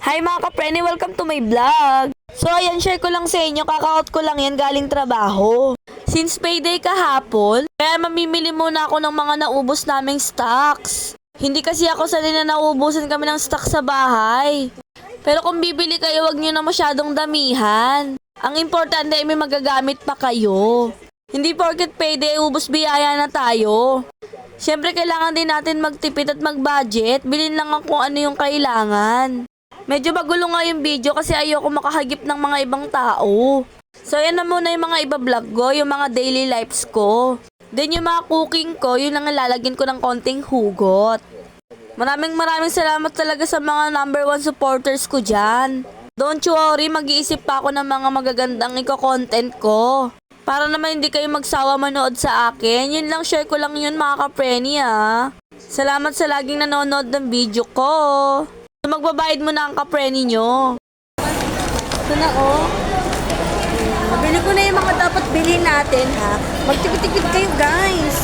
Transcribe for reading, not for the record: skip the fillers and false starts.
Hi mga kapreni, welcome to my vlog. So ayan, share ko lang sa inyo, kaka-out ko lang yan galing trabaho. Since payday kahapon, kaya mamimili muna ako ng mga naubos naming stocks. Hindi kasi ako sanay na nauubusan kami ng stock sa bahay. Pero kung bibili kayo, wag nyo na masyadong damihan. Ang importante ay may magagamit pa kayo. Hindi porket payday, ubos biyaya na tayo. Siyempre kailangan din natin magtipid at mag-budget. Bilhin lang ang kung ano yung kailangan. Medyo magulo nga yung video kasi ayoko makahagip ng mga ibang tao. So yan na muna yung mga iba-vlog ko, yung mga daily lives ko. Then yung mga cooking ko, yun lang lalagyan ko ng konting hugot. Maraming salamat talaga sa mga #1 supporters ko dyan. Don't you worry, mag-iisip pa ako ng mga magagandang iko-content ko. Para naman hindi kayo magsawa manood sa akin. Yun lang, share ko lang yun mga kapreni ha. Salamat sa laging nanonood ng video ko. So, magbabayad mo na ang kapreni nyo. Ito na oh. Nabili ko na yung mga dapat bilhin natin ha. Magtipid-tipid kayo guys.